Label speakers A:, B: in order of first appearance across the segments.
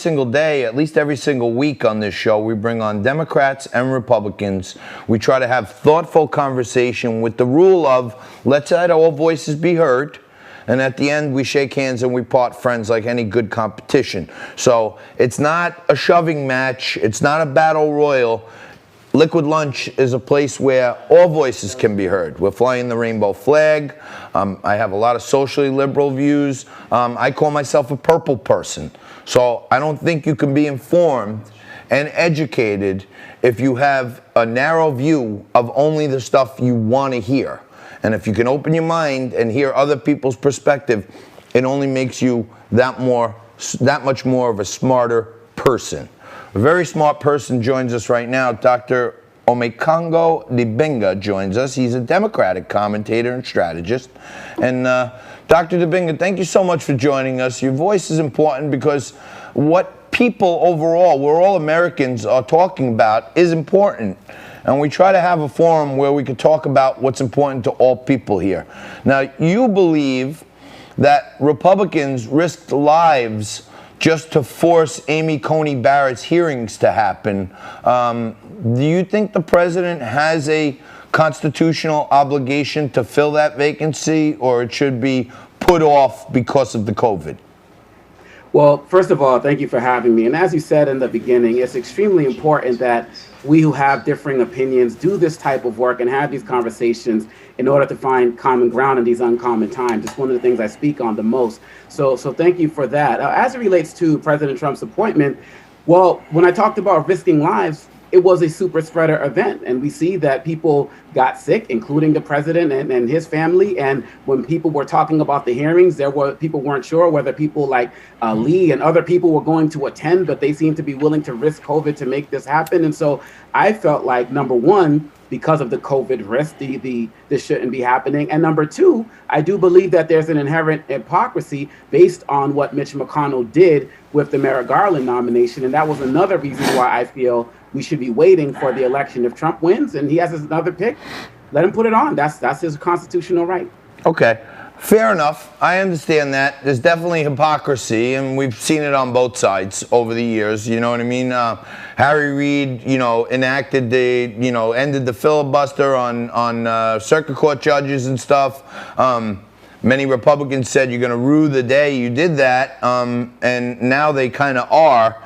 A: Single day, at least every single week on this show, we bring on Democrats and Republicans. We try to have thoughtful conversation with the rule of let's let all voices be heard. And at the end, we shake hands and we part friends like any good competition. So it's not a shoving match. It's not a battle royal. Liquid Lunch is a place where all voices can be heard. We're flying the rainbow flag. I have a lot of socially liberal views. I call myself a purple person. So I don't think you can be informed and educated if you have a narrow view of only the stuff you want to hear. And if you can open your mind and hear other people's perspective, it only makes you that much more of a smarter person. A very smart person joins us right now. Dr. Omekongo Dibinga joins us. He's a Democratic commentator and strategist. And Dr. Dibinga, thank you so much for joining us. Your voice is important because what people overall, we're all Americans, are talking about is important. And we try to have a forum where we can talk about what's important to all people here. Now, you believe that Republicans risked lives just to force Amy Coney Barrett's hearings to happen. Do you think the president has a constitutional obligation to fill that vacancy, or it should be put off because of the COVID?
B: Well, first of all, thank you for having me. And as you said in the beginning, it's extremely important that we who have differing opinions do this type of work and have these conversations in order to find common ground in these uncommon times. It's one of the things I speak on the most. So thank you for that. As it relates to President Trump's appointment, well, when I talked about risking lives, it was a super spreader event. And we see that people got sick, including the president and his family. And when people were talking about the hearings, people weren't sure whether people like Lee and other people were going to attend, but they seemed to be willing to risk COVID to make this happen. And so I felt like, number one, because of the COVID risk, this shouldn't be happening. And number two, I do believe that there's an inherent hypocrisy based on what Mitch McConnell did with the Merrick Garland nomination. And that was another reason why I feel we should be waiting for the election. If Trump wins and he has another pick, let him put it on. That's his constitutional right.
A: Okay. Fair enough. I understand that. There's definitely hypocrisy, and we've seen it on both sides over the years. You know what I mean? Harry Reid, enacted ended the filibuster on circuit court judges and stuff. Many Republicans said you're going to rue the day you did that, and now they kind of are.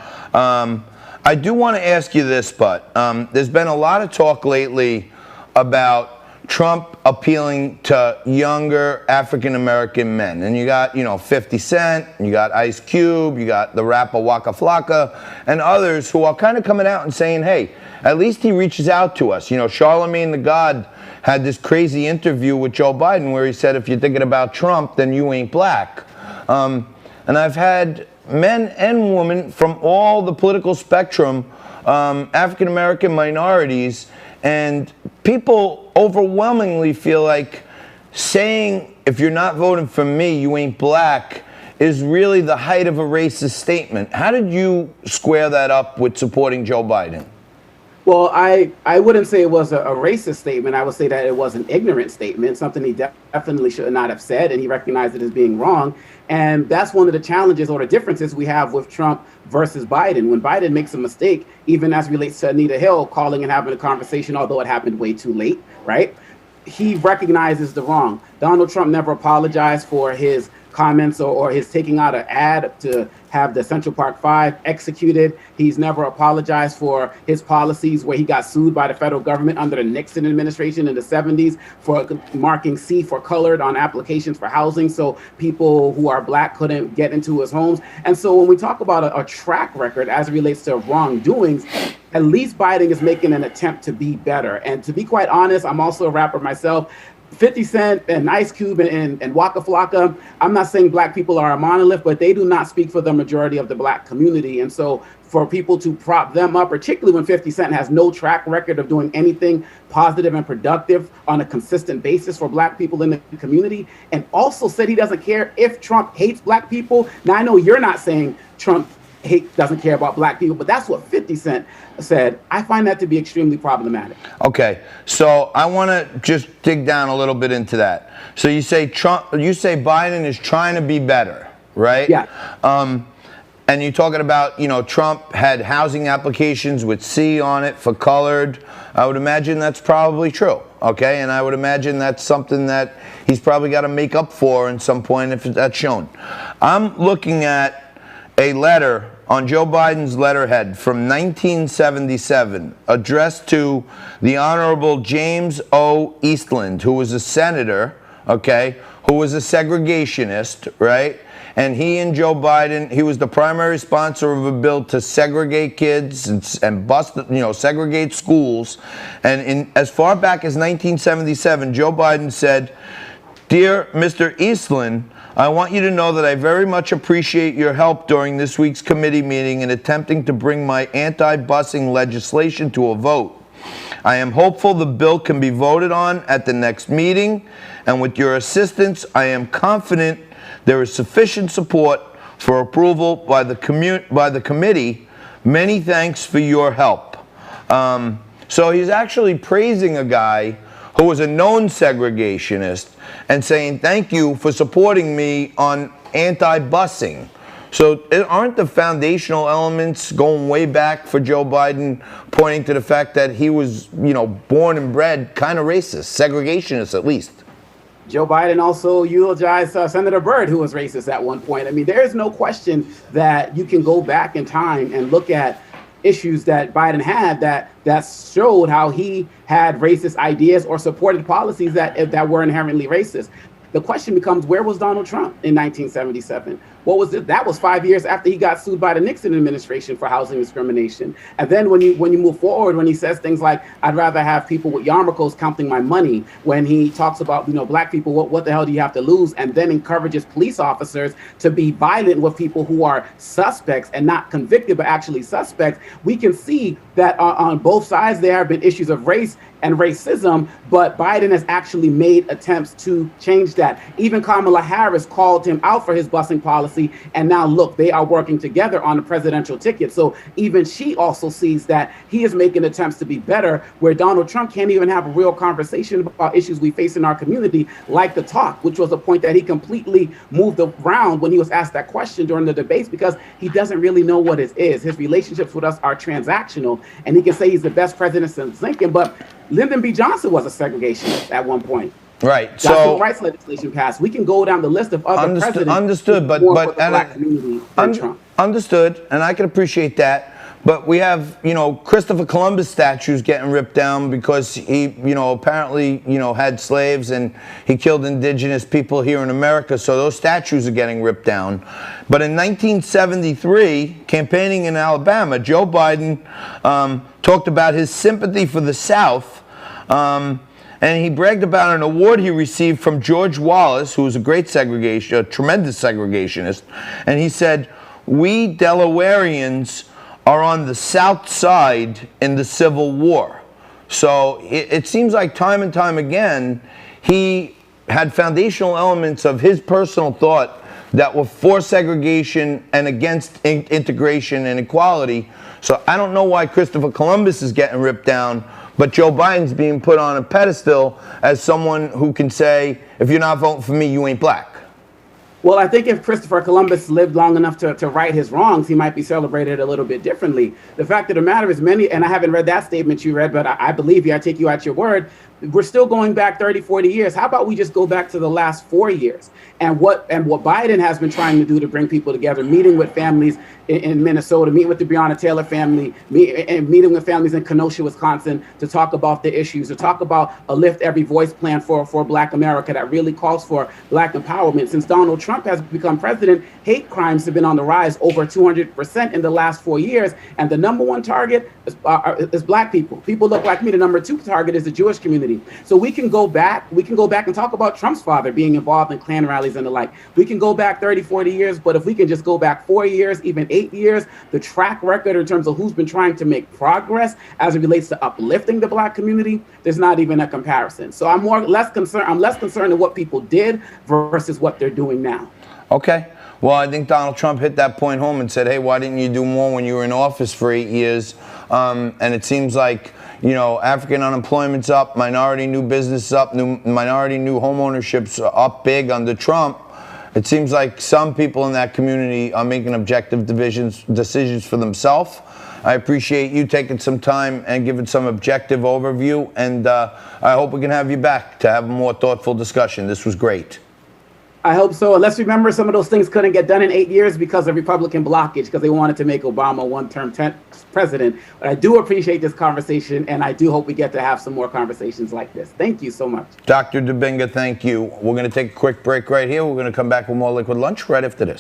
A: I do want to ask you this, but there's been a lot of talk lately about Trump appealing to younger African-American men. And you got, 50 Cent, you got Ice Cube, you got the rapper Waka Flocka, and others who are kind of coming out and saying, hey, at least he reaches out to us. Charlemagne the God had this crazy interview with Joe Biden where he said, if you're thinking about Trump, then you ain't black. And I've had men and women from all the political spectrum, African-American minorities, and people overwhelmingly feel like saying, if you're not voting for me, you ain't black, is really the height of a racist statement. How did you square that up with supporting Joe Biden?
B: Well, I wouldn't say it was a racist statement. I would say that it was an ignorant statement, something he definitely should not have said, and he recognized it as being wrong. And that's one of the challenges or the differences we have with Trump versus Biden. When Biden makes a mistake, even as relates to Anita Hill calling and having a conversation, although it happened way too late, right? He recognizes the wrong. Donald Trump never apologized for his comments or his taking out an ad to have the Central Park 5 executed. He's never apologized for his policies where he got sued by the federal government under the Nixon administration in the 70s for marking C for colored on applications for housing so people who are black couldn't get into his homes. And so when we talk about a track record as it relates to wrongdoings, at least Biden is making an attempt to be better. And to be quite honest, I'm also a rapper myself. 50 Cent and Ice Cube and Waka Flocka, I'm not saying black people are a monolith, but they do not speak for the majority of the black community. And so for people to prop them up, particularly when 50 Cent has no track record of doing anything positive and productive on a consistent basis for black people in the community, and also said he doesn't care if Trump hates black people. Now, I know you're not saying Trump doesn't care about black people, but that's what 50 Cent said. I find that to be extremely problematic.
A: Okay, so I want to just dig down a little bit into that. So you say Biden is trying to be better, right?
B: Yeah.
A: and you're talking about, Trump had housing applications with C on it for colored. I would imagine that's probably true, okay? And I would imagine that's something that he's probably got to make up for at some point if that's shown. I'm looking at a letter on Joe Biden's letterhead from 1977 addressed to the Honorable James O. Eastland, who was a senator, okay, who was a segregationist, right? And he and Joe Biden, he was the primary sponsor of a bill to segregate kids and bust, segregate schools. And as far back as 1977, Joe Biden said, "Dear Mr. Eastland, I want you to know that I very much appreciate your help during this week's committee meeting in attempting to bring my anti-busing legislation to a vote. I am hopeful the bill can be voted on at the next meeting, and with your assistance, I am confident there is sufficient support for approval by the committee. Many thanks for your help." So he's actually praising a guy who was a known segregationist and saying, "Thank you for supporting me on anti-busing." So aren't the foundational elements going way back for Joe Biden pointing to the fact that he was, born and bred kind of racist, segregationist at least?
B: Joe Biden also eulogized Senator Byrd, who was racist at one point. I mean, there is no question that you can go back in time and look at issues that Biden had that showed how he had racist ideas or supported policies that were inherently racist. The question becomes, where was Donald Trump in 1977? What was it? That was 5 years after he got sued by the Nixon administration for housing discrimination. And then when you move forward, when he says things like, "I'd rather have people with yarmulkes counting my money," when he talks about, black people, what the hell do you have to lose? And then encourages police officers to be violent with people who are suspects and not convicted, but actually suspects. We can see that on both sides, there have been issues of race and racism, but Biden has actually made attempts to change that. Even Kamala Harris called him out for his busing policy, and now look, they are working together on a presidential ticket. So even she also sees that he is making attempts to be better, where Donald Trump can't even have a real conversation about issues we face in our community, like the talk, which was a point that he completely moved around when he was asked that question during the debates, because he doesn't really know what it is. His relationships with us are transactional, and he can say he's the best president since Lincoln, but Lyndon B. Johnson was a segregationist at one point.
A: Right.
B: Got
A: So
B: civil rights legislation passed. We can go down the list of other presidents.
A: Understood, but
B: black community than Trump.
A: Understood, and I can appreciate that. But we have, Christopher Columbus statues getting ripped down because he, apparently, had slaves and he killed indigenous people here in America. So those statues are getting ripped down. But in 1973, campaigning in Alabama, Joe Biden talked about his sympathy for the South. And he bragged about an award he received from George Wallace, who was a tremendous segregationist. And he said, "We Delawareans are on the South side in the Civil War." So it seems like time and time again, he had foundational elements of his personal thought that were for segregation and against integration and equality. So I don't know why Christopher Columbus is getting ripped down, but Joe Biden's being put on a pedestal as someone who can say, "If you're not voting for me, you ain't black."
B: Well, I think if Christopher Columbus lived long enough to right his wrongs, he might be celebrated a little bit differently. The fact of the matter is and I haven't read that statement you read, but I believe you, I take you at your word. We're still going back 30, 40 years. How about we just go back to the last 4 years? And what Biden has been trying to do to bring people together, meeting with families in Minnesota, meeting with the Breonna Taylor family, meeting with families in Kenosha, Wisconsin, to talk about the issues, to talk about a Lift Every Voice plan for Black America that really calls for Black empowerment. Since Donald Trump has become president, hate crimes have been on the rise over 200% in the last 4 years. And the number one target is Black people. People look like me. The number two target is the Jewish community. So we can go back and talk about Trump's father being involved in Klan rallies and the like. We can go back 30, 40 years, but if we can just go back 4 years, even 8 years, the track record in terms of who's been trying to make progress as it relates to uplifting the Black community, there's not even a comparison. So I'm less concerned with what people did versus what they're doing now.
A: Okay. Well, I think Donald Trump hit that point home and said, "Hey, why didn't you do more when you were in office for 8 years?" And it seems like, African unemployment's up, minority new business up, minority new home ownership's up big under Trump. It seems like some people in that community are making objective decisions for themselves. I appreciate you taking some time and giving some objective overview, and I hope we can have you back to have a more thoughtful discussion. This was great.
B: I hope so. Let's remember some of those things couldn't get done in 8 years because of Republican blockage, because they wanted to make Obama one-term president. But I do appreciate this conversation, and I do hope we get to have some more conversations like this. Thank you so much.
A: Dr. Dibinga, thank you. We're going to take a quick break right here. We're going to come back with more Liquid Lunch right after this.